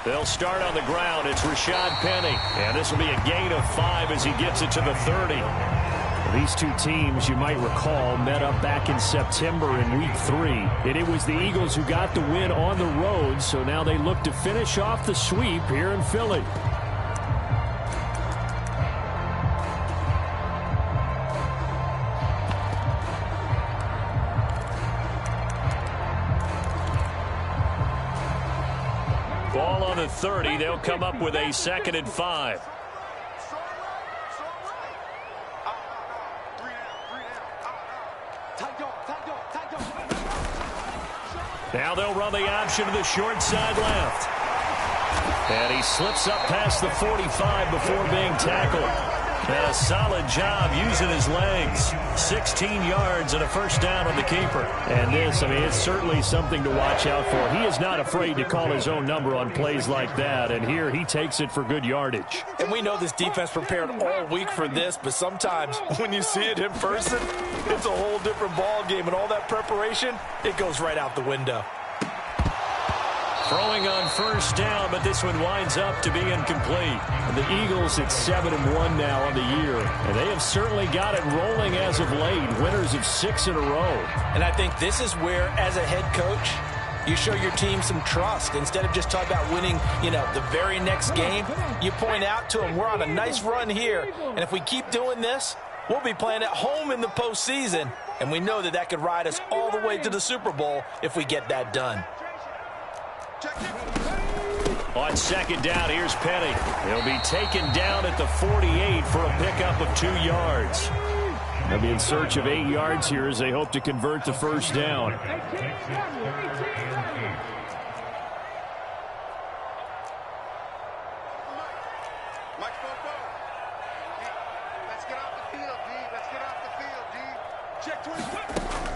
They'll start on the ground. It's Rashad Penny. And this will be a gain of 5 as he gets it to the 30. These two teams, you might recall, met up back in September in Week 3. And it was the Eagles who got the win on the road, so now they look to finish off the sweep here in Philly. Ball on the 30. They'll come up with a 2nd and 5. Now they'll run the option to the short side left. And he slips up past the 45 before being tackled. And a solid job using his legs. 16 yards and a first down on the keeper. And this, I mean, it's certainly something to watch out for. He is not afraid to call his own number on plays like that. And here he takes it for good yardage. And we know this defense prepared all week for this, but sometimes when you see it in person, it's a whole different ball game. And all that preparation, it goes right out the window. Throwing on first down, but this one winds up to be incomplete. And the Eagles at 7-1 now on the year. And they have certainly got it rolling as of late. Winners of 6 in a row. And I think this is where, as a head coach, you show your team some trust. Instead of just talking about winning, the very next game, you point out to them, we're on a nice run here. And if we keep doing this, we'll be playing at home in the postseason. And we know that could ride us all the way to the Super Bowl if we get that done. On 2nd down, here's Penny. He'll be taken down at the 48 for a pickup of 2 yards. They'll be in search of 8 yards here as they hope to convert the first down.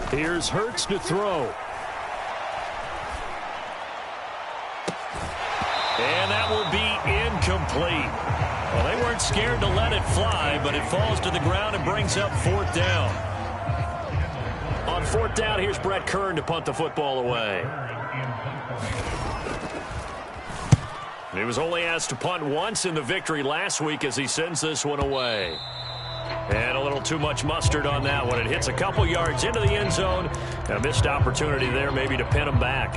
Here's Hurts to throw. And that will be incomplete. Well, they weren't scared to let it fly, but it falls to the ground and brings up 4th down. On 4th down, here's Brett Kern to punt the football away. He was only asked to punt once in the victory last week as he sends this one away. And a little too much mustard on that one. It hits a couple yards into the end zone. A missed opportunity there maybe to pin him back.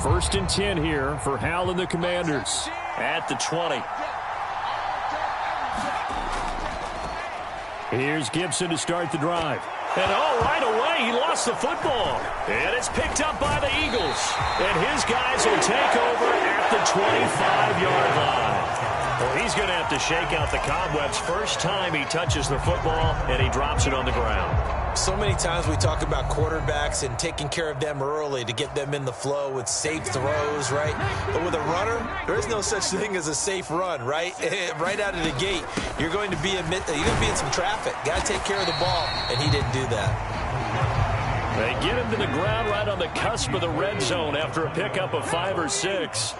First and 10 here for Hal and the Commanders. At the 20. Here's Gibson to start the drive. And right away, he lost the football. And it's picked up by the Eagles. And his guys will take over at the 25-yard line. Well, he's going to have to shake out the cobwebs first time he touches the football, and he drops it on the ground. So many times we talk about quarterbacks and taking care of them early to get them in the flow with safe throws, right? But with a runner, there is no such thing as a safe run, right? Right out of the gate, you're going to be in some traffic. Got to take care of the ball, and he didn't do that. They get him to the ground right on the cusp of the red zone after a pickup of 5 or 6.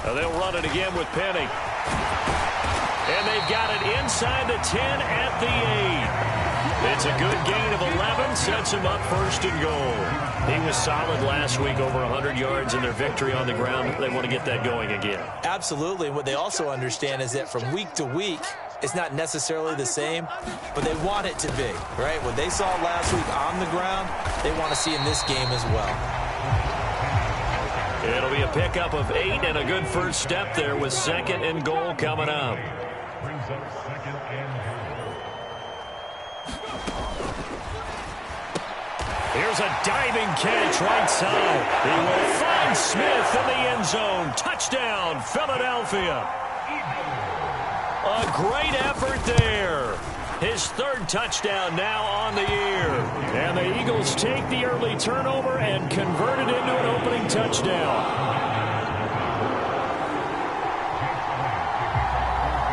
They'll run it again with Penny. And they've got it inside the 10 at the 8. It's a good gain of 11, sets him up 1st and goal. He was solid last week, over 100 yards in their victory on the ground. They want to get that going again. Absolutely. What they also understand is that from week to week, it's not necessarily the same, but they want it to be, right? What they saw last week on the ground, they want to see in this game as well. It'll be a pickup of 8 and a good first step there with 2nd and goal coming up. Here's a diving catch right side. He will find Smith in the end zone. Touchdown, Philadelphia. A great effort there. His 3rd touchdown now on the year. And the Eagles take the early turnover and convert it into an opening touchdown.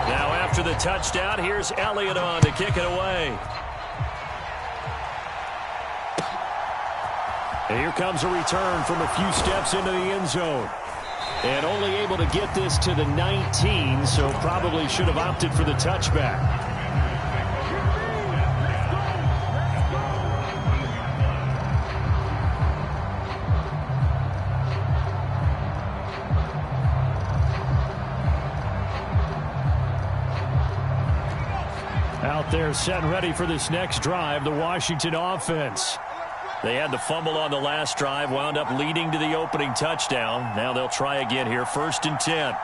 Now after the touchdown, here's Elliott on to kick it away. And here comes a return from a few steps into the end zone. And only able to get this to the 19, so probably should have opted for the touchback. Out there set and ready for this next drive, the Washington offense. They had the fumble on the last drive, wound up leading to the opening touchdown. Now they'll try again here, 1st and 10.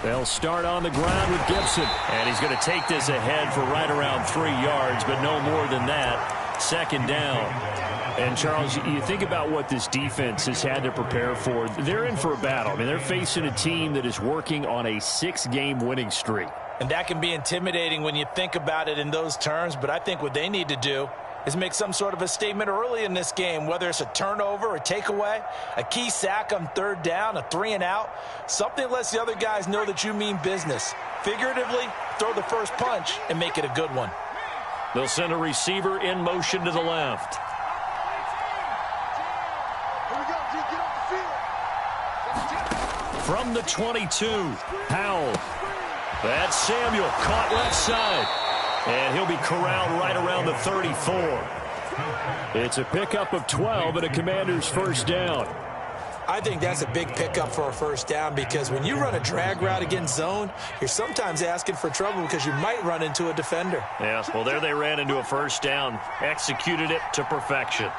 They'll start on the ground with Gibson. And he's going to take this ahead for right around 3 yards, but no more than that. 2nd down. And, Charles, you think about what this defense has had to prepare for. They're in for a battle. I mean, they're facing a team that is working on a 6-game winning streak. And that can be intimidating when you think about it in those terms. But I think what they need to do is make some sort of a statement early in this game, whether it's a turnover, a takeaway, a key sack on 3rd down, a 3-and-out. Something lets the other guys know that you mean business. Figuratively, throw the first punch and make it a good one. They'll send a receiver in motion to the left. From the 22, Powell. That's Samuel, caught left side. And he'll be corralled right around the 34. It's a pickup of 12 and a Commander's 1st down. I think that's a big pickup for a 1st down because when you run a drag route against zone, you're sometimes asking for trouble because you might run into a defender. Yeah, well, there they ran into a 1st down, executed it to perfection.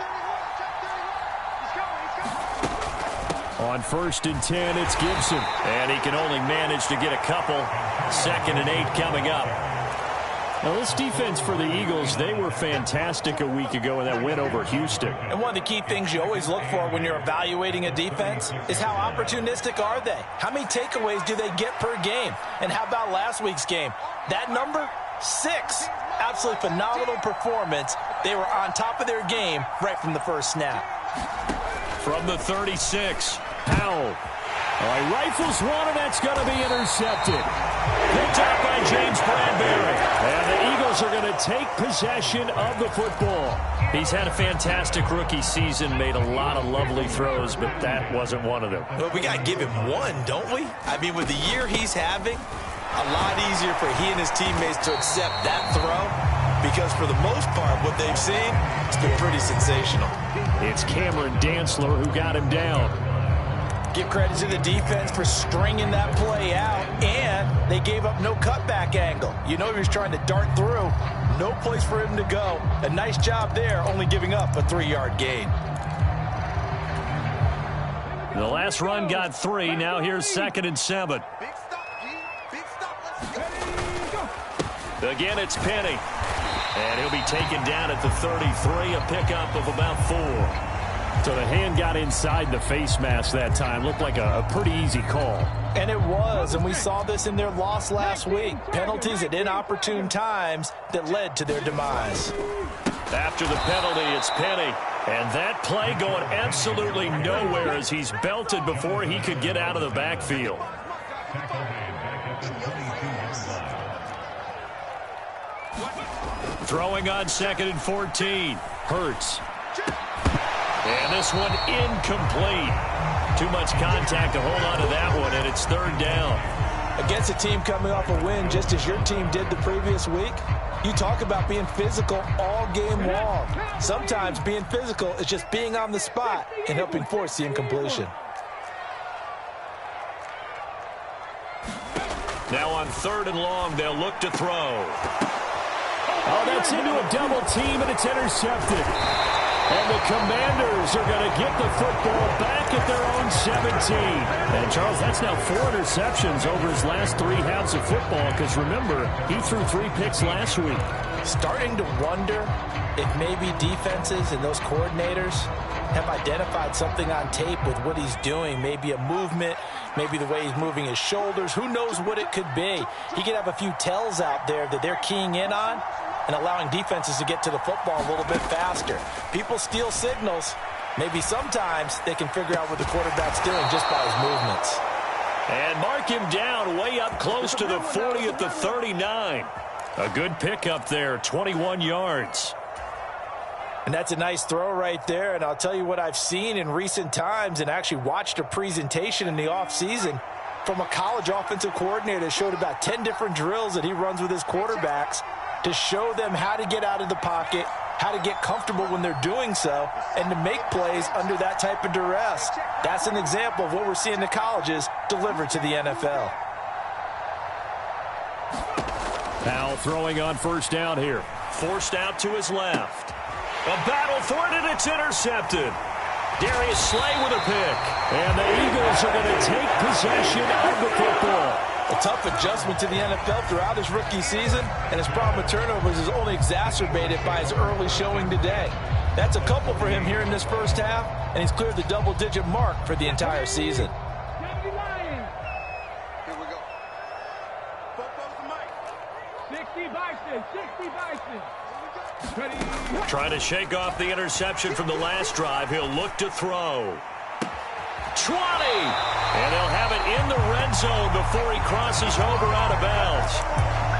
On 1st and 10, it's Gibson. And he can only manage to get a couple. 2nd and 8 coming up. Now, this defense for the Eagles, they were fantastic a week ago in that win over Houston. And one of the key things you always look for when you're evaluating a defense is how opportunistic are they? How many takeaways do they get per game? And how about last week's game? That number, 6. Absolutely phenomenal performance. They were on top of their game right from the first snap. From the 36, Powell. All right, rifles one, and that's going to be intercepted. picked up by James Bradbury. And the Eagles are going to take possession of the football. He's had a fantastic rookie season, made a lot of lovely throws, but that wasn't one of them. Well, we got to give him one, don't we? I mean, with the year he's having, a lot easier for he and his teammates to accept that throw because for the most part, what they've seen, it's been pretty sensational. It's Cameron Dantzler who got him down. Give credit to the defense for stringing that play out, and they gave up no cutback angle. You know he was trying to dart through. No place for him to go. A nice job there, only giving up a 3-yard gain. The last run got 3. Now here's 2nd and 7. Again, it's Penny. And he'll be taken down at the 33, a pickup of about 4. So the hand got inside the face mask that time. Looked like a pretty easy call. And it was, and we saw this in their loss last week. Penalties at inopportune times that led to their demise. After the penalty, it's Penny. And that play going absolutely nowhere as he's belted before he could get out of the backfield. Throwing on 2nd and 14. Hurts. And this one incomplete. Too much contact to hold on to that one, and it's 3rd down. Against a team coming off a win just as your team did the previous week, you talk about being physical all game long. Sometimes being physical is just being on the spot and helping force the incompletion. Now on 3rd and long, they'll look to throw. Oh, that's into a double team, and it's intercepted. And the Commanders are going to get the football back at their own 17. And, Charles, that's now 4 interceptions over his last 3 halves of football because, remember, he threw 3 picks last week. Starting to wonder if maybe defenses and those coordinators have identified something on tape with what he's doing. Maybe a movement, maybe the way he's moving his shoulders. Who knows what it could be? He could have a few tells out there that they're keying in on and allowing defenses to get to the football a little bit faster. People steal signals. Maybe sometimes they can figure out what the quarterback's doing just by his movements. And mark him down way up close to the 40 at the 39. A good pickup there, 21 yards. And that's a nice throw right there. And I'll tell you what I've seen in recent times and actually watched a presentation in the offseason from a college offensive coordinator that showed about 10 different drills that he runs with his quarterbacks to show them how to get out of the pocket, how to get comfortable when they're doing so, and to make plays under that type of duress. That's an example of what we're seeing the colleges deliver to the NFL. Powell throwing on first down here. Forced out to his left. A battle for it, and it's intercepted. Darius Slay with a pick. And the Eagles are going to take possession of the football. A tough adjustment to the NFL throughout his rookie season, and his problem with turnovers is only exacerbated by his early showing today. That's a couple for him here in this first half, and he's cleared the double-digit mark for the entire season. Here we go. 60 Bison. Trying to shake off the interception from the last drive. He'll look to throw. 20! And they'll have it in the red zone before he crosses over out of bounds.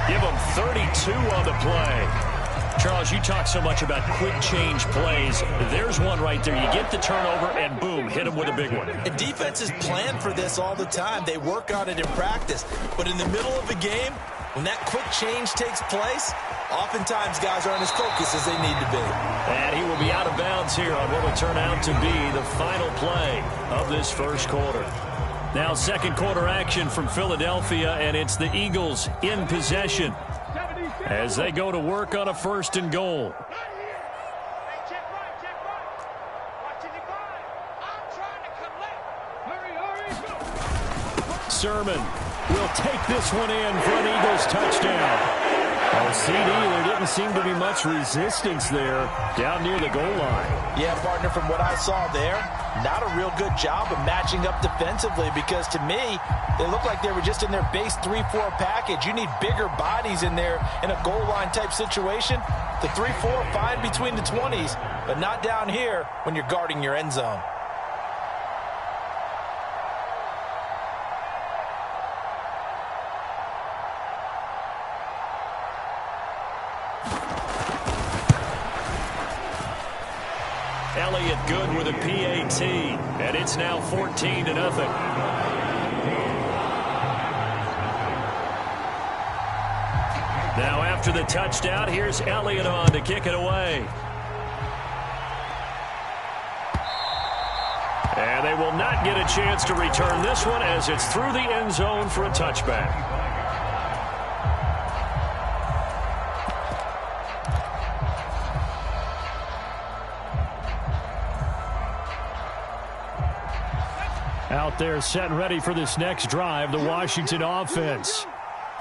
Give him 32 on the play. Charles, you talk so much about quick change plays. There's one right there. You get the turnover, and boom, hit him with a big one. And defenses plan for this all the time. They work on it in practice. But in the middle of the game, when that quick change takes place, oftentimes guys aren't as focused as they need to be. And he will be out of bounds here on what will turn out to be the final play of this first quarter. Now second quarter action from Philadelphia, and it's the Eagles in possession as they go to work on a first and goal. Sermon will take this one in for an Eagles touchdown. Oh, CD, there didn't seem to be much resistance there down near the goal line. Yeah, partner, from what I saw there, not a real good job of matching up defensively, because to me, they looked like they were just in their base 3-4 package. You need bigger bodies in there in a goal line type situation. The 3-4 fine between the 20s, but not down here when you're guarding your end zone. Elliott good with a PAT, and it's now 14-0. Now after the touchdown, here's Elliott on to kick it away. And they will not get a chance to return this one as it's through the end zone for a touchback. Out there set and ready for this next drive, the Washington offense.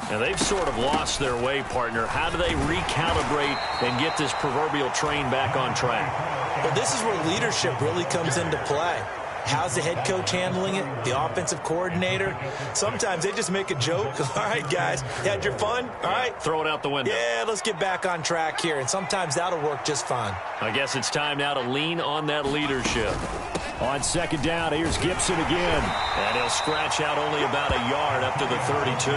And they've sort of lost their way, partner. How do they recalibrate and get this proverbial train back on track? Well, this is where leadership really comes into play. How's the head coach handling it? The offensive coordinator? Sometimes they just make a joke. All right, guys, you had your fun? All right. Throw it out the window. Yeah, let's get back on track here. And sometimes that'll work just fine. I guess it's time now to lean on that leadership. On second down, here's Gibson again. And he'll scratch out only about a yard up to the 32.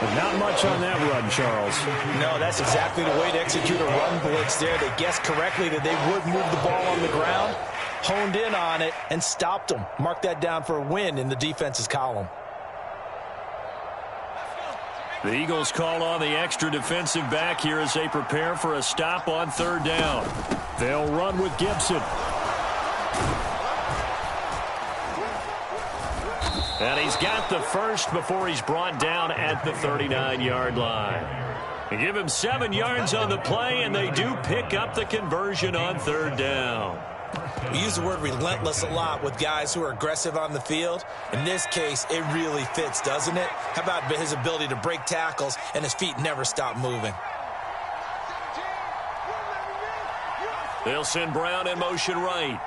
But not much on that run, Charles. No, that's exactly the way to execute a run blitz there. They guessed correctly that they would move the ball on the ground, honed in on it, and stopped them. Mark that down for a win in the defense's column. The Eagles call on the extra defensive back here as they prepare for a stop on third down. They'll run with Gibson. And he's got the first before he's brought down at the 39-yard line. They give him 7 yards on the play, and they do pick up the conversion on third down. We use the word relentless a lot with guys who are aggressive on the field. In this case, it really fits, doesn't it? How about his ability to break tackles and his feet never stop moving? They'll send Brown in motion right.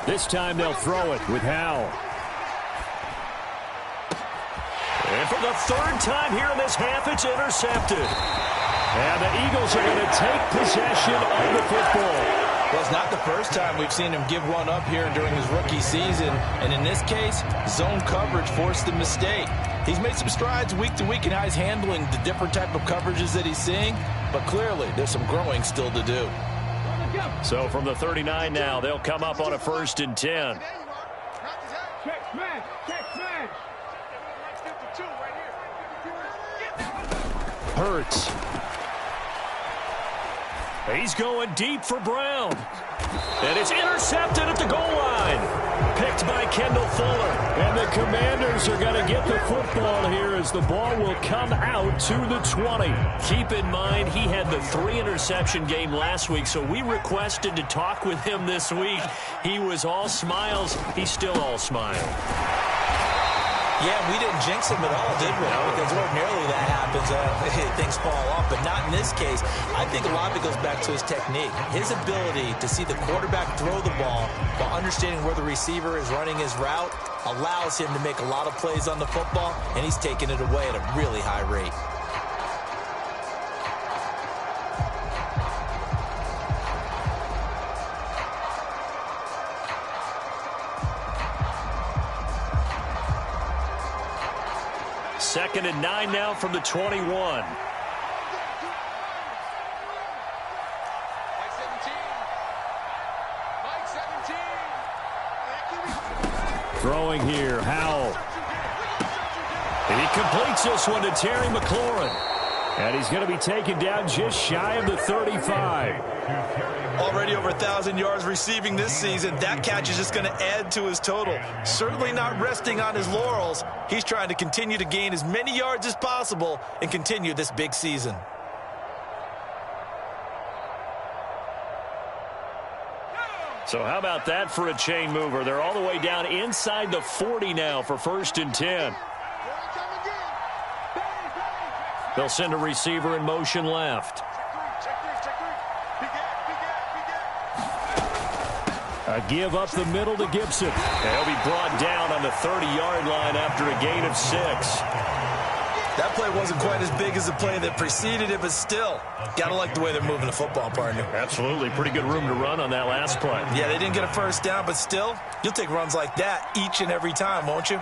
This time they'll throw it with Howell. And for the third time here in this half, it's intercepted. And the Eagles are going to take possession of the football. Well, it's not the first time we've seen him give one up here during his rookie season. And in this case, zone coverage forced the mistake. He's made some strides week to week in how he's handling the different type of coverages that he's seeing. But clearly, there's some growing still to do. So from the 39 now, they'll come up on a 1st and 10. Check smash. Check smash. Hurts. He's going deep for Brown. And it's intercepted at the goal line. Picked by Kendall Fuller. And the Commanders are going to get the football here as the ball will come out to the 20. Keep in mind, he had the 3-interception game last week, so we requested to talk with him this week. He was all smiles. He's still all smile. Yeah, we didn't jinx him at all, did we? No. Because ordinarily that happens. Things fall off, but not in this case. I think a lot of it goes back to his technique. His ability to see the quarterback throw the ball while understanding where the receiver is running his route allows him to make a lot of plays on the football, and he's taking it away at a really high rate. Second and 9 now from the 21. Throwing here, Howell. He completes this one to Terry McLaurin. And he's going to be taken down just shy of the 35. Already over 1,000 yards receiving this season. That catch is just going to add to his total. Certainly not resting on his laurels. He's trying to continue to gain as many yards as possible and continue this big season. So how about that for a chain mover? They're all the way down inside the 40 now for 1st and 10. They'll send a receiver in motion left. A give up the middle to Gibson. And he'll be brought down on the 30-yard line after a gain of 6. That play wasn't quite as big as the play that preceded it, but still, gotta like the way they're moving the football, partner. Absolutely. Pretty good room to run on that last play. Yeah, they didn't get a first down, but still, you'll take runs like that each and every time, won't you?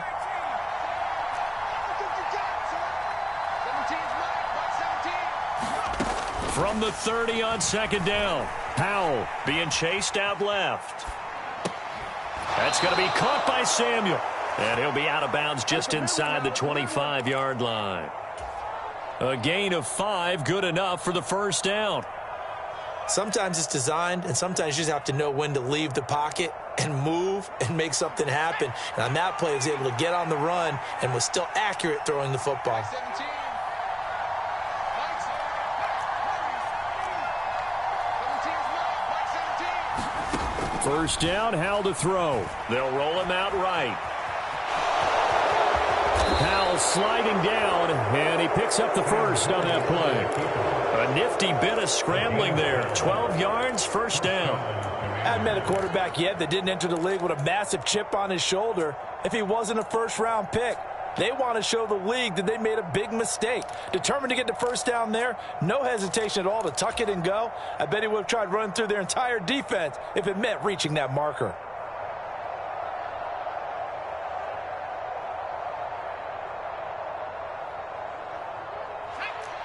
From the 30 on 2nd down. Howell being chased out left. That's going to be caught by Samuel. And he'll be out of bounds just inside the 25-yard line. A gain of 5, good enough for the 1st down. Sometimes it's designed, and sometimes you just have to know when to leave the pocket and move and make something happen. And on that play, he was able to get on the run and was still accurate throwing the football. First down, Howell to throw. They'll roll him out right. Howell sliding down, and he picks up the first on that play. A nifty bit of scrambling there. 12 yards, 1st down. I haven't met a quarterback yet that didn't enter the league with a massive chip on his shoulder if he wasn't a first-round pick. They want to show the league that they made a big mistake. Determined to get the first down there, no hesitation at all to tuck it and go. I bet he would have tried running through their entire defense if it meant reaching that marker.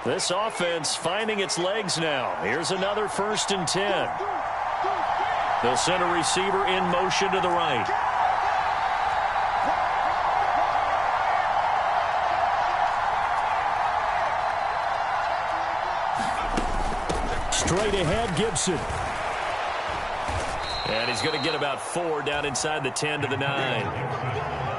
This offense finding its legs now. Here's another 1st and 10. They'll send a receiver in motion to the right. Straight ahead, Gibson. And he's going to get about 4 down inside the 10 to the 9.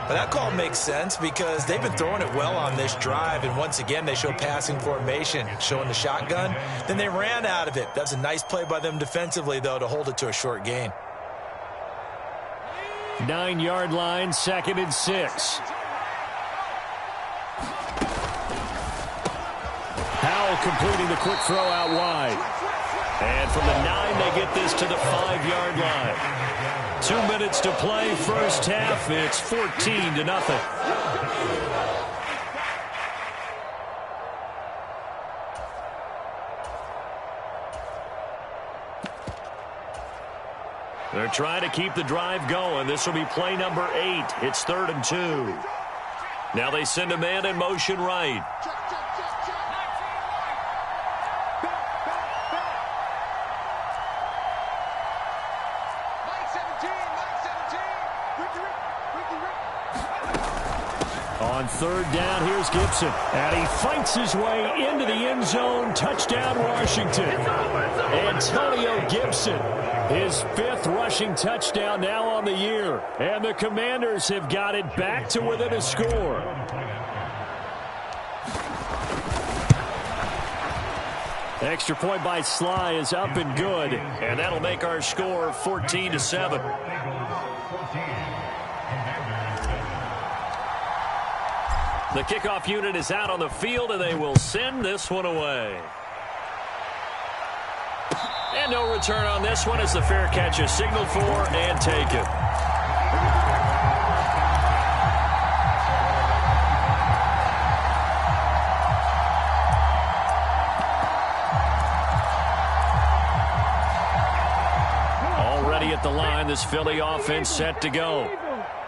But that call makes sense because they've been throwing it well on this drive, and once again they show passing formation, showing the shotgun. Then they ran out of it. That's a nice play by them defensively, though, to hold it to a short gain. 9-yard line, 2nd and 6. Howell completing the quick throw out wide. And from the 9, they get this to the 5-yard line. 2 minutes to play, first half. It's 14-0. They're trying to keep the drive going. This will be play number 8. It's 3rd and 2. Now they send a man in motion right. On 3rd down, here's Gibson. And he fights his way into the end zone. Touchdown, Washington. Antonio Gibson, his 5th rushing touchdown now on the year. And the Commanders have got it back to within a score. Extra point by Sly is up and good. And that'll make our score 14-7. The kickoff unit is out on the field, and they will send this one away. And no return on this one as the fair catch is signaled for and taken. Already at the line, this Philly offense set to go.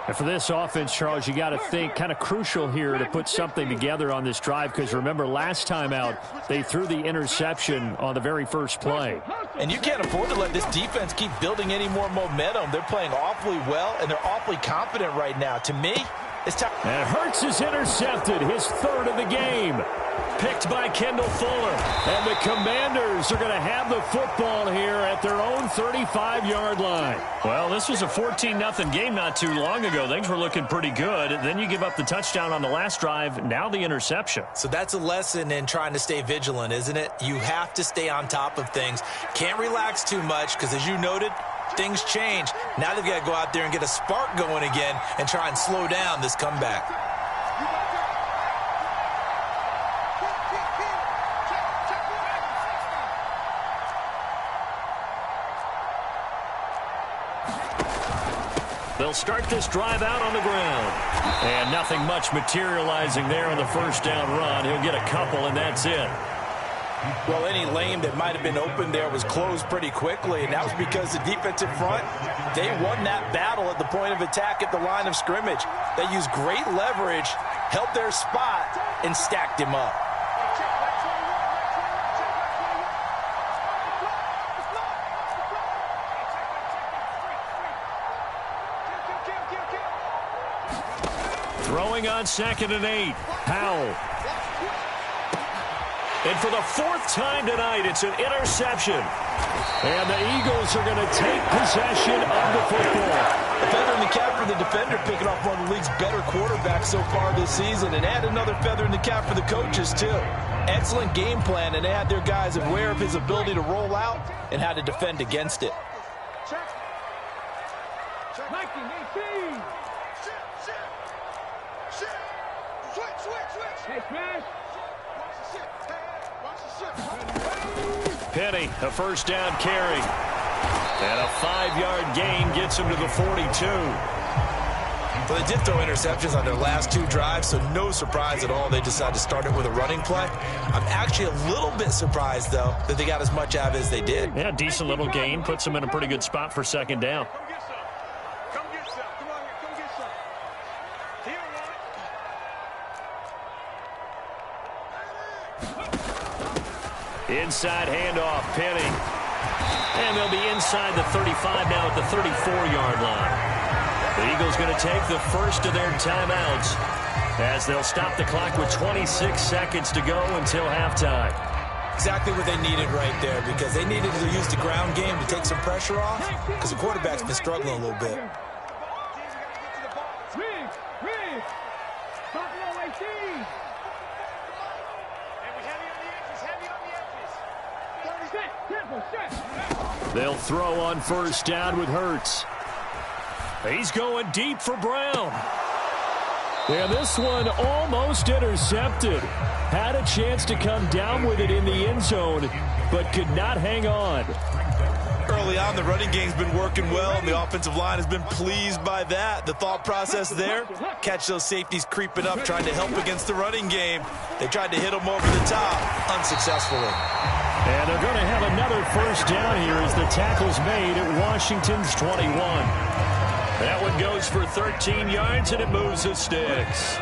And for this offense, Charles, you got to think kind of crucial here to put something together on this drive, because remember last time out they threw the interception on the very first play. And you can't afford to let this defense keep building any more momentum. They're playing awfully well, and they're awfully confident right now. To me, it's time. And Hurts is intercepted, his 3rd of the game. Picked by Kendall Fuller. And the Commanders are going to have the football here at their own 35-yard line. Well, this was a 14-0 game not too long ago. Things were looking pretty good. Then you give up the touchdown on the last drive. Now the interception. So that's a lesson in trying to stay vigilant, isn't it? You have to stay on top of things. Can't relax too much because, as you noted, things change. Now they've got to go out there and get a spark going again and try and slow down this comeback. They'll start this drive out on the ground. And nothing much materializing there on the first down run. He'll get a couple, and that's it. Well, any lane that might have been open there was closed pretty quickly, and that was because the defensive front, they won that battle at the point of attack at the line of scrimmage. They used great leverage, held their spot, and stacked him up. Throwing on 2nd and 8. Powell. And for the 4th time tonight, it's an interception. And the Eagles are going to take possession of the football. A feather in the cap for the defender, picking off one of the league's better quarterbacks so far this season, and add another feather in the cap for the coaches, too. Excellent game plan, and they had their guys aware of his ability to roll out and how to defend against it. Check. 19-18. Hey, smash. Penny, a first down carry. And a 5-yard gain gets him to the 42. Well, they did throw interceptions on their last 2 drives, so no surprise at all they decided to start it with a running play. I'm actually a little bit surprised, though, that they got as much out of it as they did. Yeah, decent little gain. Puts them in a pretty good spot for 2nd down. Come get some. Come on here. Come get some. He don't want it. Inside handoff, Penny. And they'll be inside the 35 now at the 34-yard line. The Eagles going to take the first of their timeouts as they'll stop the clock with 26 seconds to go until halftime. Exactly what they needed right there, because they needed to use the ground game to take some pressure off, because the quarterback's been struggling a little bit. They'll throw on first down with Hurts. He's going deep for Brown. And this one almost intercepted. Had a chance to come down with it in the end zone, but could not hang on. Early on, the running game's been working well, and the offensive line has been pleased by that. The thought process there, catch those safeties creeping up, trying to help against the running game. They tried to hit them over the top, unsuccessfully. And they're going to have another another first down here as the tackle's made at Washington's 21. That one goes for 13 yards, and it moves the sticks.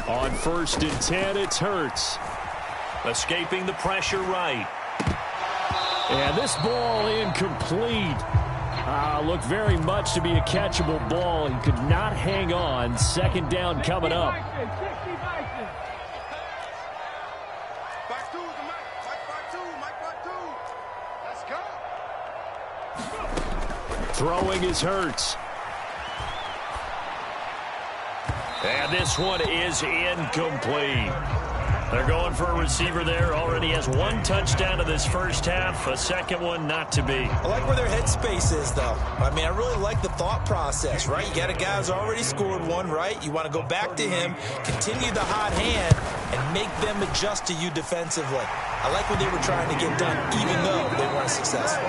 On 1st and 10, it's Hurts. Escaping the pressure right. And this ball incomplete. Looked very much to be a catchable ball. He could not hang on. 2nd down coming up. Throwing is Hurts. And this one is incomplete. They're going for a receiver there. Already has 1 touchdown in this first half. A second one not to be. I like where their headspace is, though. I mean, I really like the thought process, right? You got a guy who's already scored one, right? You want to go back to him, continue the hot hand, and make them adjust to you defensively. I like what they were trying to get done, even though they weren't successful.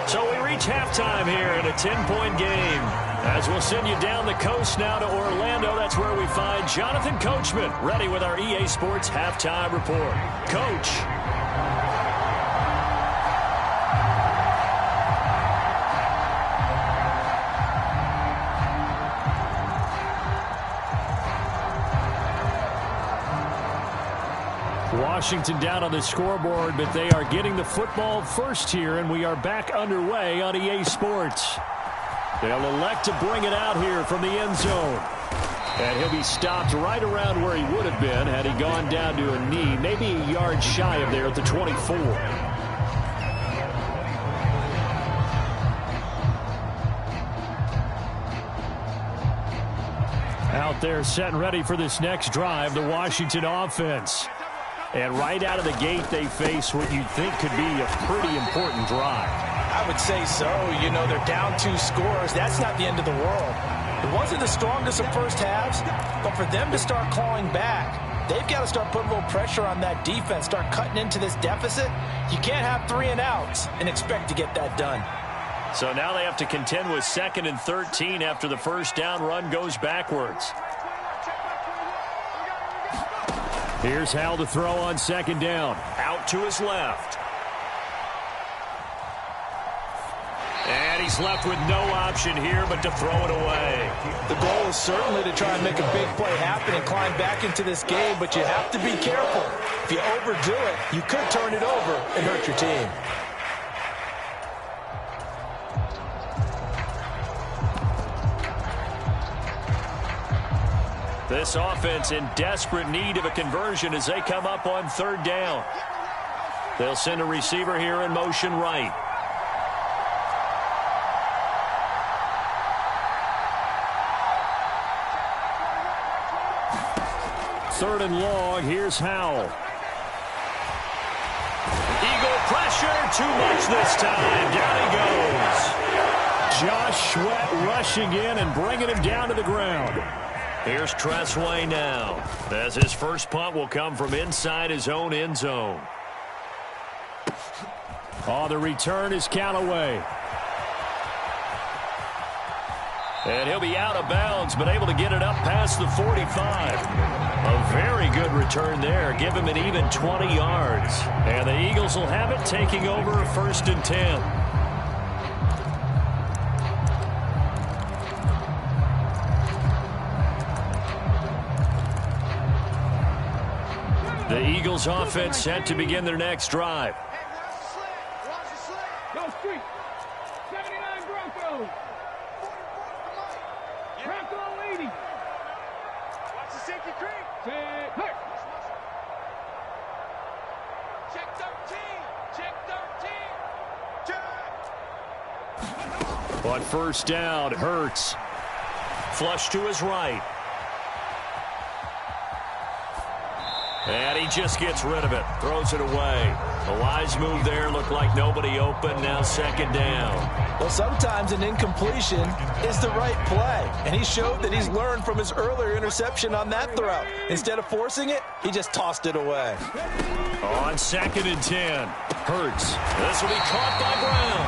So we reach halftime here in a 10-point game. As we'll send you down the coast now to Orlando, that's where we find Jonathan Coachman, ready with our EA Sports Halftime Report. Coach. Washington down on the scoreboard, but they are getting the football first here, and we are back underway on EA Sports. They'll elect to bring it out here from the end zone. And he'll be stopped right around where he would have been had he gone down to a knee, maybe a yard shy of there at the 24. Out there set and ready for this next drive, the Washington offense. And right out of the gate, they face what you'd think could be a pretty important drive. I would say so. You know, they're down 2 scores. That's not the end of the world. It wasn't the strongest of first halves, but for them to start clawing back, they've got to start putting a little pressure on that defense, start cutting into this deficit. You can't have 3 and outs and expect to get that done. So now they have to contend with 2nd and 13 after the first down run goes backwards. Here's Hal to throw on 2nd down. Out to his left. And he's left with no option here but to throw it away. The goal is certainly to try and make a big play happen and climb back into this game, but you have to be careful. If you overdo it, you could turn it over and hurt your team. This offense in desperate need of a conversion as they come up on 3rd down. They'll send a receiver here in motion right. Third and long, here's Howell. Eagle pressure, too much this time. Down he goes. Josh Sweat rushing in and bringing him down to the ground. Here's Tressway now, as his first punt will come from inside his own end zone. Oh, the return is Callaway. And he'll be out of bounds, but able to get it up past the 45. A very good return there. Give him an even 20 yards. And the Eagles will have it, taking over 1st and 10. The Eagles offense set to begin their next drive. Go street. 79 Broncos. Bronco leading. Watch the safety creep. Check. Check 13. Check 13. Check. On 1st down, Hurts. Flush to his right. And he just gets rid of it. Throws it away. A wise move there. Looked like nobody open. Now 2nd down. Well, sometimes an incompletion is the right play. And he showed that he's learned from his earlier interception on that throw. Instead of forcing it, he just tossed it away. On 2nd and 10, Hurts. This will be caught by Brown.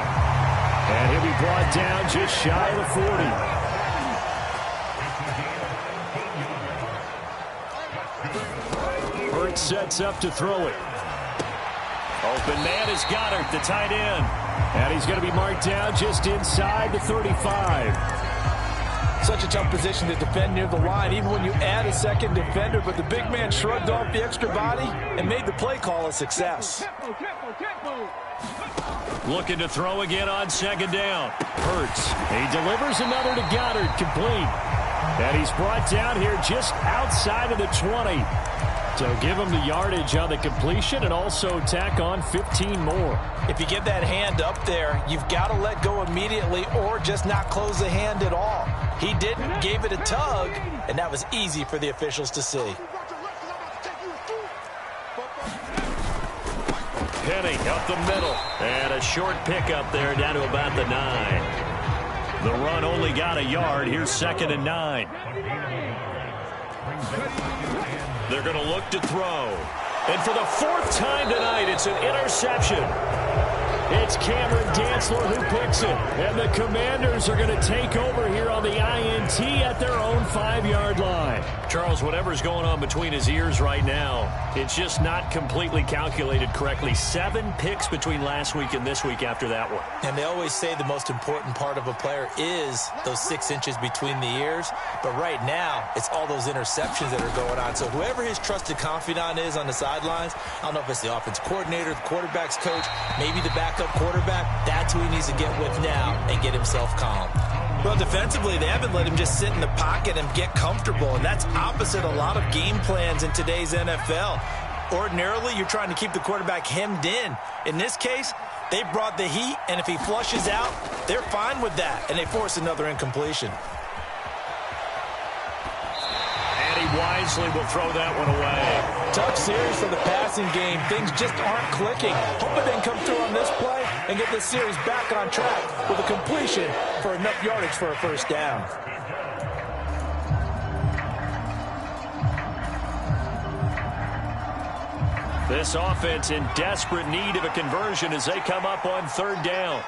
And he'll be brought down just shy of the 40. Hurts sets up to throw it. Open man is Goddard, the tight end. And he's going to be marked down just inside the 35. Such a tough position to defend near the line, even when you add a second defender. But the big man shrugged off the extra body and made the play call a success. Looking to throw again on second down. Hurts. He delivers another to Goddard, complete. And he's brought down here just outside of the 20. So give him the yardage on the completion and also tack on 15 more. If you get that hand up there, you've got to let go immediately or just not close the hand at all. He didn't, gave it a tug, and that was easy for the officials to see. Penny up the middle. And a short pickup there down to about the 9. The run only got a yard. Here's 2nd and 9. They're going to look to throw. And for the 4th time tonight, it's an interception. It's Cameron Dantzler who picks it. And the Commanders are going to take over here on the INT at their own 5-yard line. Charles, whatever's going on between his ears right now, it's just not completely calculated correctly. 7 picks between last week and this week after that one. And they always say the most important part of a player is those 6 inches between the ears. But right now, it's all those interceptions that are going on. So whoever his trusted confidant is on the sidelines, I don't know if it's the offense coordinator, the quarterback's coach, maybe the backup quarterback, that's who he needs to get with now and get himself calm. Well, defensively, they haven't let him just sit in the pocket and get comfortable, and that's opposite a lot of game plans in today's NFL. Ordinarily, you're trying to keep the quarterback hemmed in. In this case, they brought the heat, and if he flushes out, they're fine with that, and they force another incompletion. And he wisely will throw that one away. Tough series for the passing game. Things just aren't clicking. Hoping they can come through on this play and get this series back on track with a completion for enough yardage for a first down. This offense in desperate need of a conversion as they come up on 3rd down.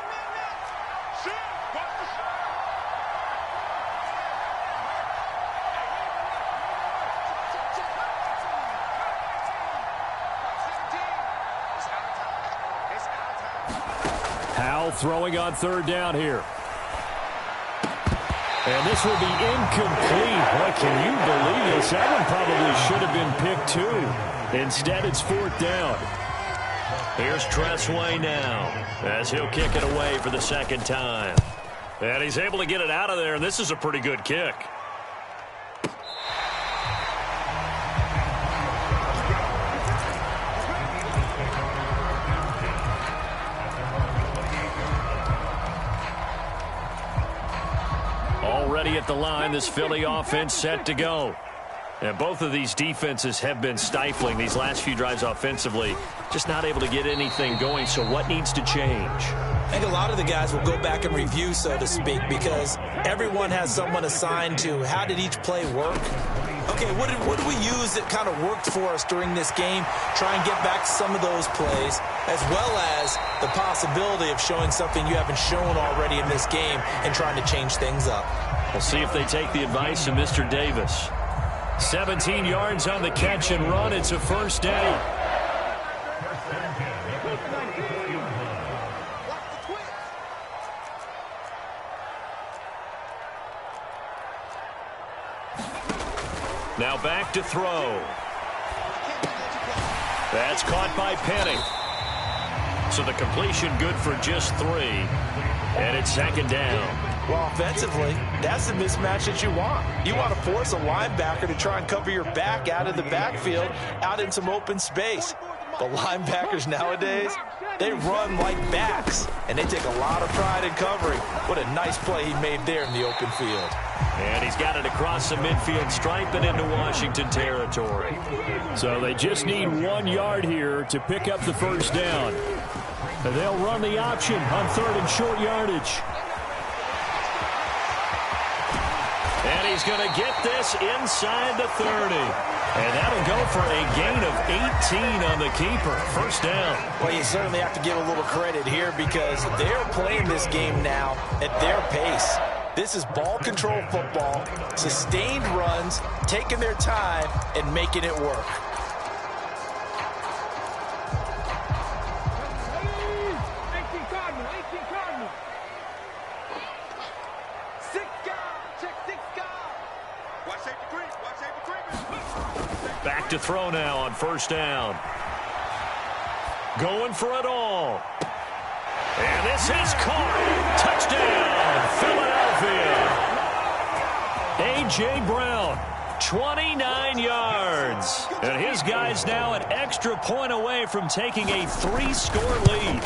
Throwing on 3rd down here. And this will be incomplete. Boy, can you believe this? That one probably should have been picked too. Instead, it's 4th down. Here's Tressway now as he'll kick it away for the 2nd time. And he's able to get it out of there, and this is a pretty good kick. Already at the line, this Philly offense set to go. And both of these defenses have been stifling these last few drives offensively. Just not able to get anything going, so what needs to change? I think a lot of the guys will go back and review, so to speak, because everyone has someone assigned to how did each play work. Okay, what did we use that kind of worked for us during this game? Try and get back some of those plays, as well as the possibility of showing something you haven't shown already in this game and trying to change things up. We'll see if they take the advice of Mr. Davis. 17 yards on the catch and run. It's a first down. Now back to throw. That's caught by Penny. So the completion good for just 3. And it's 2nd down. Well, offensively, that's the mismatch that you want. You want to force a linebacker to try and cover your back out of the backfield, out in some open space. But linebackers nowadays, they run like backs, and they take a lot of pride in covering. What a nice play he made there in the open field. And he's got it across the midfield stripe and into Washington territory. So they just need 1 yard here to pick up the first down. And they'll run the option on 3rd and short yardage. And he's going to get this inside the 30. And that'll go for a gain of 18 on the keeper. First down. Well, you certainly have to give a little credit here because they're playing this game now at their pace. This is ball control football, sustained runs, taking their time, and making it work. Back to throw now on first down. Going for it all. And this is caught. Touchdown, Philadelphia. A.J. Brown, 29 yards. And his guys now an extra point away from taking a 3-score lead.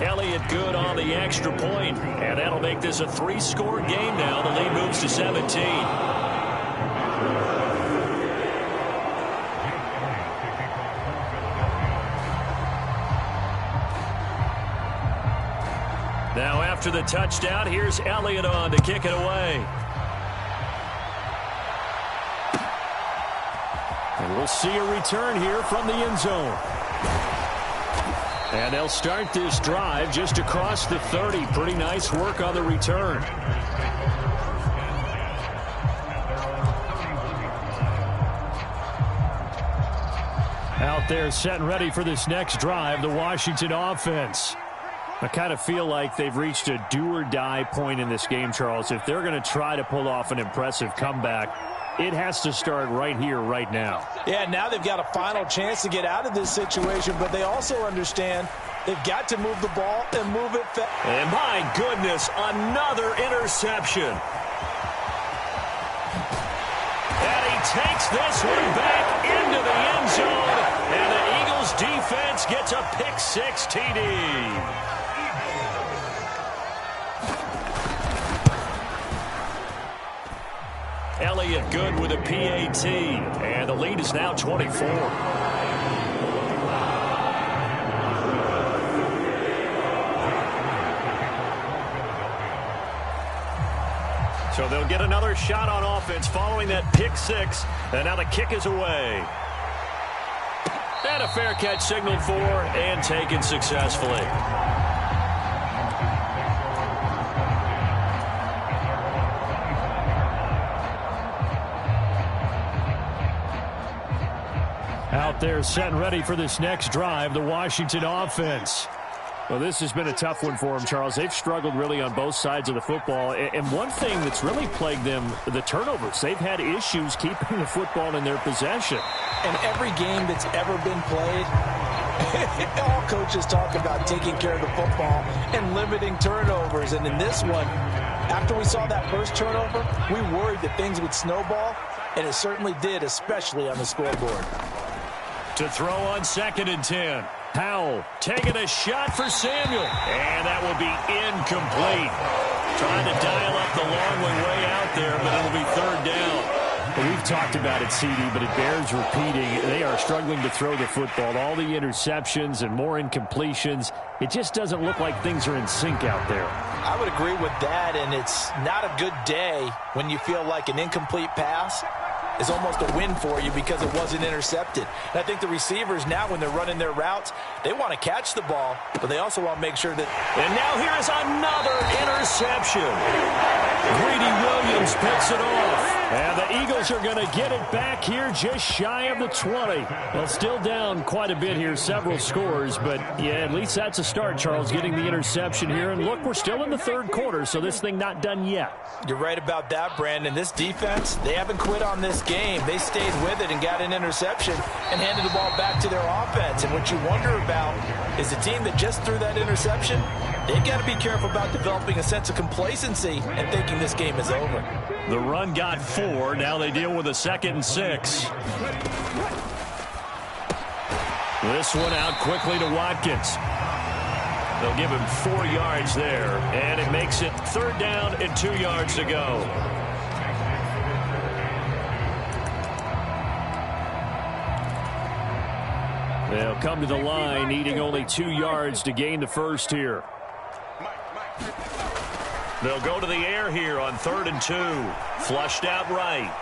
Elliott good on the extra point, and that'll make this a 3-score game now. The lead moves to 17. Now after the touchdown, here's Elliott on to kick it away. And we'll see a return here from the end zone. And they'll start this drive just across the 30. Pretty nice work on the return. Out there set and ready for this next drive, the Washington offense. I kind of feel like they've reached a do-or-die point in this game, Charles. If they're going to try to pull off an impressive comeback, it has to start right here, right now. Yeah, now they've got a final chance to get out of this situation, but they also understand they've got to move the ball and move it fast. And my goodness, another interception. And he takes this one back into the end zone, and the Eagles defense gets a pick-six TD. Elliott good with a PAT, and the lead is now 24. So they'll get another shot on offense following that pick-six, and now the kick is away. And a fair catch signaled for and taken successfully. Out there set and ready for this next drive, the Washington offense. Well, this has been a tough one for them, Charles. They've struggled really on both sides of the football. And one thing that's really plagued them, the turnovers. They've had issues keeping the football in their possession. And every game that's ever been played, all coaches talk about taking care of the football and limiting turnovers. And in this one, after we saw that first turnover, we worried that things would snowball, and it certainly did, especially on the scoreboard. To throw on 2nd and 10. Powell taking a shot for Samuel. And that will be incomplete. Trying to dial up the long way out there, but it'll be 3rd down. Well, we've talked about it, CD, but it bears repeating. They are struggling to throw the football. All the interceptions and more incompletions. It just doesn't look like things are in sync out there. I would agree with that, and it's not a good day when you feel like an incomplete pass is almost a win for you because it wasn't intercepted. And I think the receivers now, when they're running their routes, they want to catch the ball, but they also want to make sure that... And now here is another interception. Greedy Williams picks it off. And the Eagles are going to get it back here just shy of the 20. Well, still down quite a bit here, several scores, but yeah, at least that's a start, Charles, getting the interception here. And look, we're still in the 3rd quarter, so this thing not done yet. You're right about that, Brandon. This defense, they haven't quit on this game. They stayed with it and got an interception and handed the ball back to their offense. And what you wonder about is the team that just threw that interception, they've got to be careful about developing a sense of complacency and thinking this game is over. The run got 4. Now they deal with a 2nd and 6. This one out quickly to Watkins. They'll give him 4 yards there, and it makes it 3rd down and 2 yards to go. They'll come to the line, needing only 2 yards to gain the first here. They'll go to the air here on 3rd and 2. Flushed out right.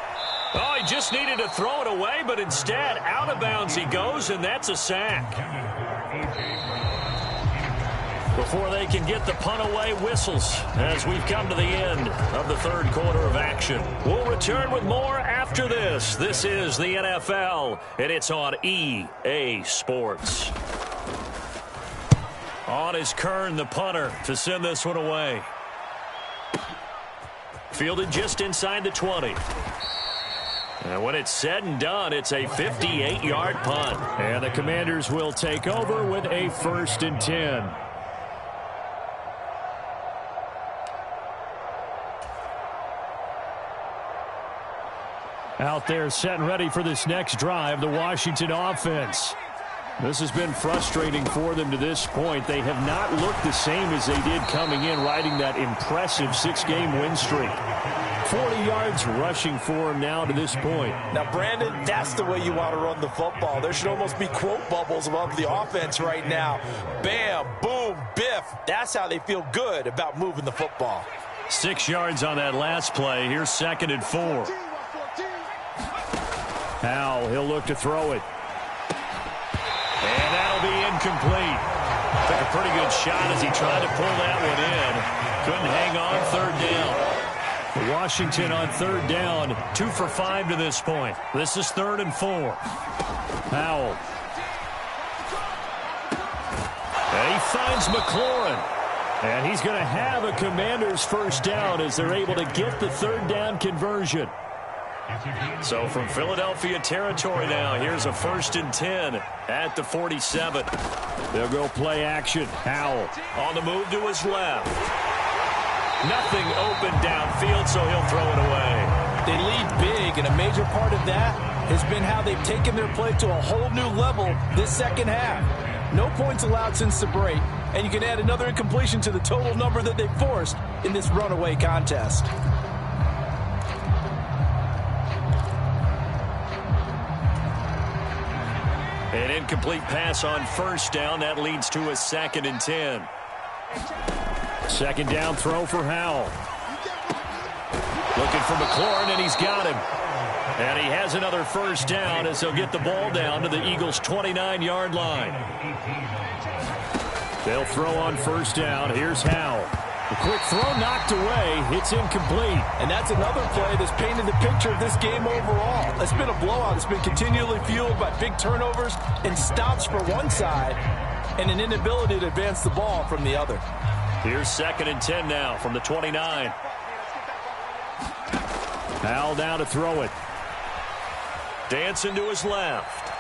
Oh, he just needed to throw it away, but instead, out of bounds he goes, and that's a sack. Before they can get the punt away, whistles as we've come to the end of the 3rd quarter of action. We'll return with more after this. This is the NFL, and it's on EA Sports. On is Kern, the punter, to send this one away. Fielded just inside the 20. And when it's said and done, it's a 58-yard punt. And the Commanders will take over with a 1st and 10. Out there set and ready for this next drive, the Washington offense. This has been frustrating for them to this point. They have not looked the same as they did coming in, riding that impressive 6-game win streak. 40 yards rushing for him now to this point. Now, Brandon, that's the way you want to run the football. There should almost be quote bubbles above the offense right now. Bam, boom, biff. That's how they feel good about moving the football. 6 yards on that last play. Here's 2nd and 4. Howell, he'll look to throw it. And that'll be incomplete. Took a pretty good shot as he tried to pull that one in. Couldn't hang on 3rd down. Washington on 3rd down, 2 for 5 to this point. This is 3rd and 4. Howell. And he finds McLaurin. And he's going to have a Commanders 1st down as they're able to get the 3rd down conversion. So from Philadelphia territory now, here's a 1st and 10 at the 47. They'll go play action. Howell on the move to his left. Nothing open downfield, so he'll throw it away. They lead big, and a major part of that has been how they've taken their play to a whole new level this second half. No points allowed since the break, and you can add another incompletion to the total number that they forced in this runaway contest. An incomplete pass on 1st down. That leads to a 2nd and 10. 2nd down throw for Howell. Looking for McLaurin, and he's got him. And he has another 1st down as he'll get the ball down to the Eagles' 29-yard line. They'll throw on 1st down. Here's Howell. A quick throw knocked away. It's incomplete. And that's another play that's painted the picture of this game overall. It's been a blowout. It's been continually fueled by big turnovers and stops for one side and an inability to advance the ball from the other. Here's 2nd and 10 now from the 29. Howell down to throw it. Dancing to his left.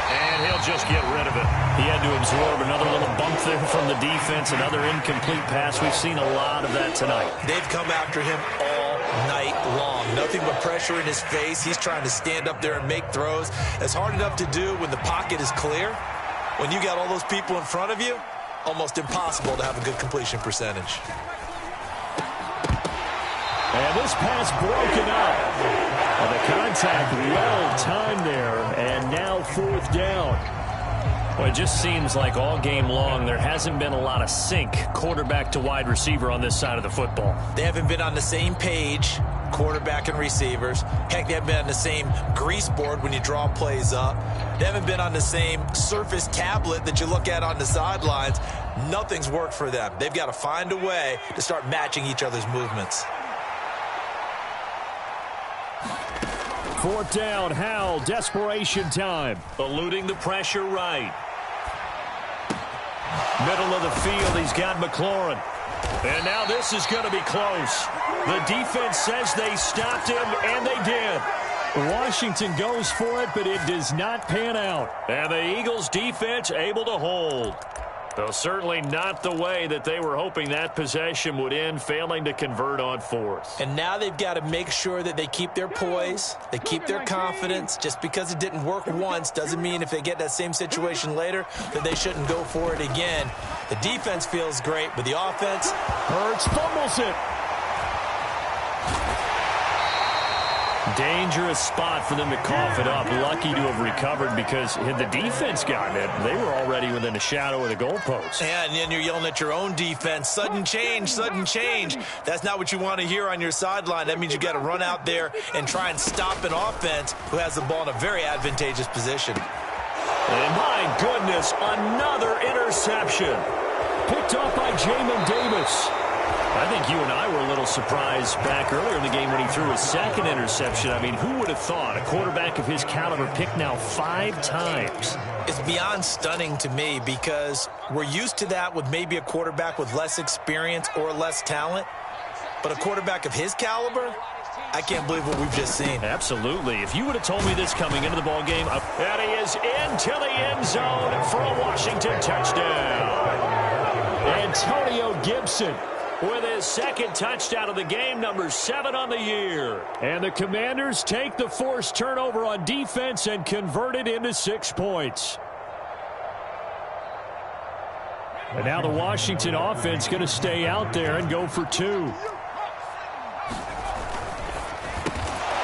And he'll just get rid of it. He had to absorb another little bump there from the defense, another incomplete pass. We've seen a lot of that tonight. They've come after him all night long. Nothing but pressure in his face. He's trying to stand up there and make throws. It's hard enough to do when the pocket is clear. When you got all those people in front of you, almost impossible to have a good completion percentage. And this pass broken up. And the contact well timed there, and now 4th down. Well, it just seems like all game long there hasn't been a lot of sync quarterback to wide receiver on this side of the football. They haven't been on the same page, quarterback and receivers. Heck, they haven't been on the same grease board when you draw plays up. They haven't been on the same surface tablet that you look at on the sidelines. Nothing's worked for them. They've got to find a way to start matching each other's movements. 4th down, Howell, desperation time. Eluding the pressure right. Middle of the field, he's got McLaurin. And now this is going to be close. The defense says they stopped him, and they did. Washington goes for it, but it does not pan out. And the Eagles defense able to hold. Though certainly not the way that they were hoping that possession would end, failing to convert on 4th. And now they've got to make sure that they keep their poise, they keep their confidence. Just because it didn't work once doesn't mean if they get that same situation later that they shouldn't go for it again. The defense feels great, but the offense... Hurts fumbles it. Dangerous spot for them to cough it up. Lucky to have recovered because had the defense gotten it, they were already within a shadow of the goalpost. And then you're yelling at your own defense. Sudden change, sudden change. That's not what you want to hear on your sideline. That means you got to run out there and try and stop an offense who has the ball in a very advantageous position. And my goodness, another interception. Picked off by Jamin Davis. I think you and I were a little surprised back earlier in the game when he threw his 2nd interception. I mean, who would have thought a quarterback of his caliber picked now 5 times? It's beyond stunning to me because we're used to that with maybe a quarterback with less experience or less talent. But a quarterback of his caliber, I can't believe what we've just seen. Absolutely. If you would have told me this coming into the ball game, and he is into the end zone for a Washington touchdown. Antonio Gibson With his second touchdown of the game, number 7 on the year. And the Commanders take the forced turnover on defense and convert it into 6 points. And now the Washington offense going to stay out there and go for 2.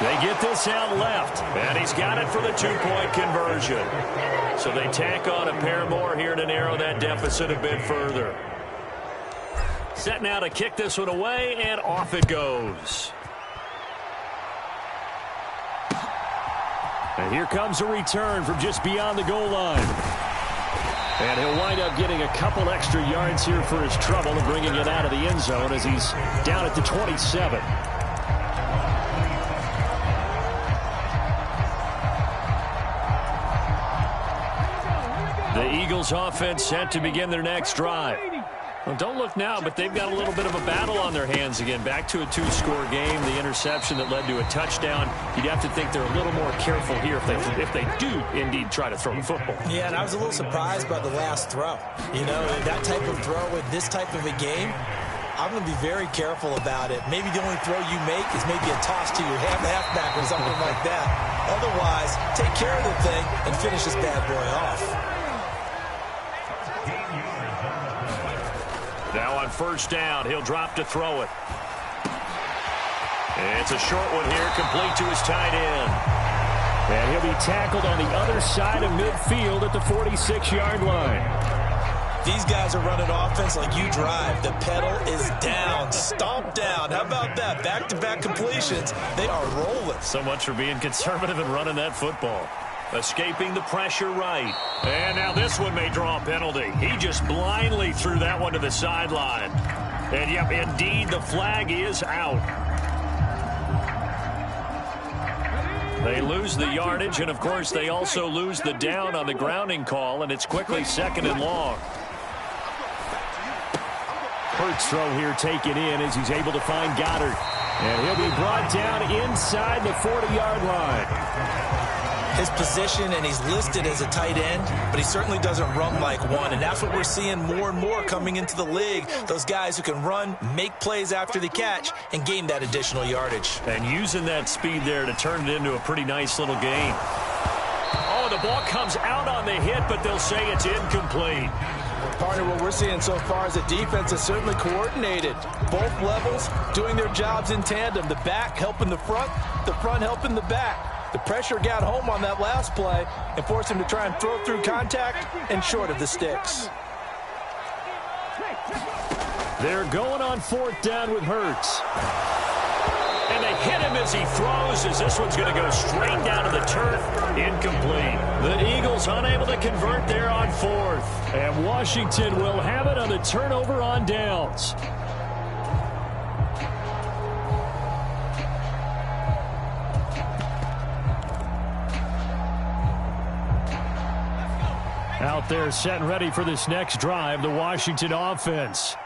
They get this out left, and he's got it for the 2-point conversion. So they tack on a pair more here to narrow that deficit a bit further. Set now to kick this one away, and off it goes. And here comes a return from just beyond the goal line. And he'll wind up getting a couple extra yards here for his trouble and bringing it out of the end zone as he's down at the 27. The Eagles offense set to begin their next drive. Well, don't look now, but they've got a little bit of a battle on their hands again. Back to a 2-score game. The interception that led to a touchdown. You'd have to think they're a little more careful here if they do indeed try to throw the football. Yeah, and I was a little surprised by the last throw. You know, that type of throw with this type of a game, I'm going to be very careful about it. Maybe the only throw you make is maybe a toss to your halfback or something like that. Otherwise, take care of the thing and finish this bad boy off. Now on first down, he'll drop to throw it. It's a short one here, complete to his tight end. And he'll be tackled on the other side of midfield at the 46-yard line. These guys are running offense like you drive. The pedal is down, stomped down. How about that? Back-to-back completions. They are rolling. So much for being conservative and running that football. Escaping the pressure right. And now this one may draw a penalty. He just blindly threw that one to the sideline. And, yep, indeed, the flag is out. They lose the yardage, and, of course, they also lose the down on the grounding call, and it's quickly 2nd and long. Hurts throw here taken in as he's able to find Goddard. And he'll be brought down inside the 40-yard line. His position, and he's listed as a tight end, but he certainly doesn't run like one, and that's what we're seeing more and more coming into the league. Those guys who can run, make plays after the catch, and gain that additional yardage. And using that speed there to turn it into a pretty nice little gain. Oh, the ball comes out on the hit, but they'll say it's incomplete. Partner, what we're seeing so far is the defense is certainly coordinated. Both levels doing their jobs in tandem. The back helping the front helping the back. The pressure got home on that last play and forced him to try and throw through contact and short of the sticks. They're going on 4th down with Hurts. And they hit him as he throws, as this one's going to go straight down to the turf. Incomplete. The Eagles unable to convert there on 4th. And Washington will have it on the turnover on downs. Out there set and ready for this next drive, the Washington offense.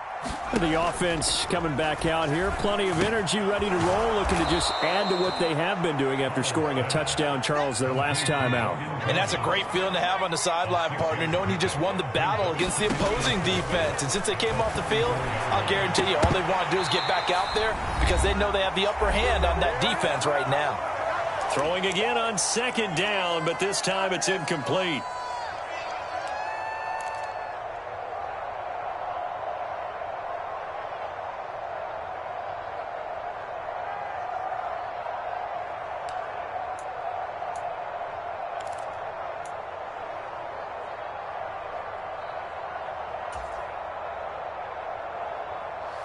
The offense coming back out here. Plenty of energy, ready to roll, looking to just add to what they have been doing after scoring a touchdown, Charles, their last time out. And that's a great feeling to have on the sideline, partner, knowing you just won the battle against the opposing defense. And since they came off the field, I'll guarantee you all they want to do is get back out there because they know they have the upper hand on that defense right now. Throwing again on 2nd down, but this time it's incomplete.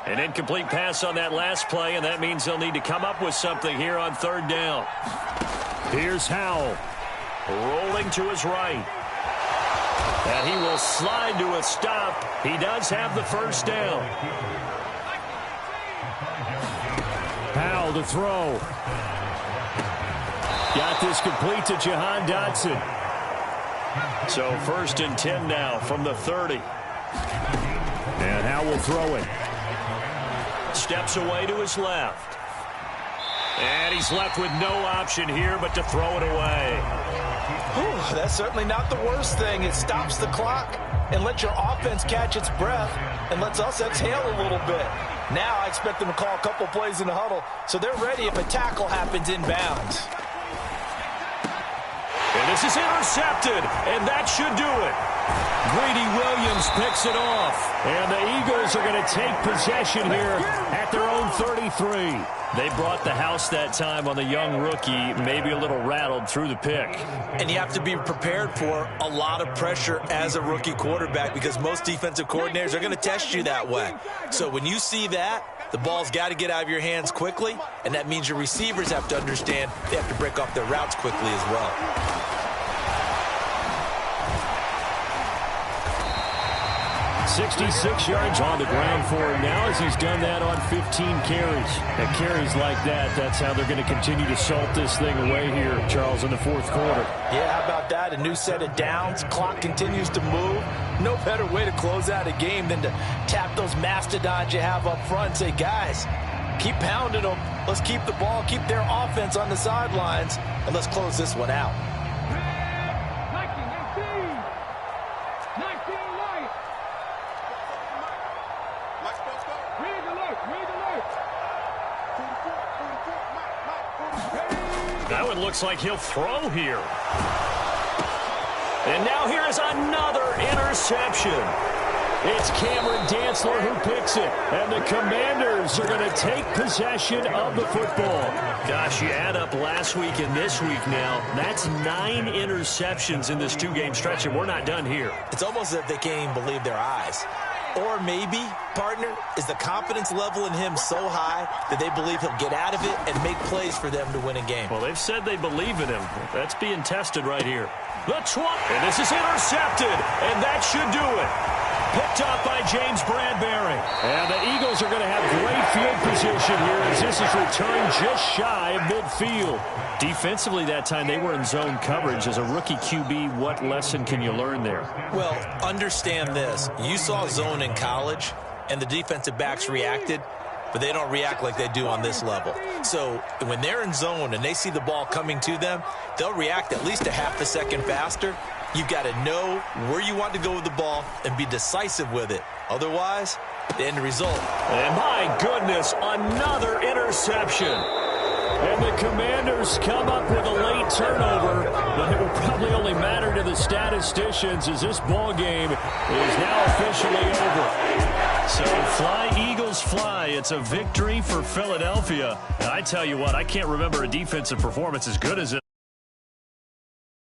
An incomplete pass on that last play, and that means they'll need to come up with something here on 3rd down. Here's Howell. Rolling to his right. And he will slide to a stop. He does have the 1st down. Howell to throw. Got this complete to Jahan Dotson. So 1st and 10 now from the 30. And Howell will throw it. Steps away to his left. And he's left with no option here but to throw it away. Whew, that's certainly not the worst thing. It stops the clock and lets your offense catch its breath and lets us exhale a little bit. Now I expect them to call a couple plays in the huddle so they're ready if a tackle happens inbounds. And this is intercepted, and that should do it. Greedy Williams picks it off. And the Eagles are going to take possession here at their own 33. They brought the house that time on the young rookie, maybe a little rattled through the pick. And you have to be prepared for a lot of pressure as a rookie quarterback because most defensive coordinators are going to test you that way. So when you see that, the ball's got to get out of your hands quickly, and that means your receivers have to understand they have to break off their routes quickly as well. 66 yards on the ground for him now as he's done that on 15 carries. And carries like that, that's how they're going to continue to salt this thing away here, Charles, in the fourth quarter. Yeah, how about that? A new set of downs. Clock continues to move. No better way to close out a game than to tap those mastodons you have up front and say, guys, keep pounding them. Let's keep the ball, keep their offense on the sidelines, and let's close this one out. That one looks like he'll throw here. And now here is another interception. It's Cameron Dantzler who picks it. And the Commanders are going to take possession of the football. Gosh, you add up last week and this week now. That's 9 interceptions in this 2-game stretch, and we're not done here. It's almost as if they can't even believe their eyes. Or maybe, partner, is the confidence level in him so high that they believe he'll get out of it and make plays for them to win a game. Well, they've said they believe in him. That's being tested right here. The 20, and this is intercepted, and that should do it. Picked up by James Bradbury. And the Eagles are going to have great field position here as this is returned just shy of midfield. Defensively that time, they were in zone coverage. As a rookie QB, what lesson can you learn there? Well, understand this. You saw zone in college, and the defensive backs reacted, but they don't react like they do on this level. So when they're in zone and they see the ball coming to them, they'll react at least a half a second faster. You've got to know where you want to go with the ball and be decisive with it. Otherwise, the end result. And my goodness, another interception. And the Commanders come up with a late turnover, but it will probably only matter to the statisticians as this ball game is now officially over. So fly, Eagles, fly. It's a victory for Philadelphia. And I tell you what, I can't remember a defensive performance as good as it.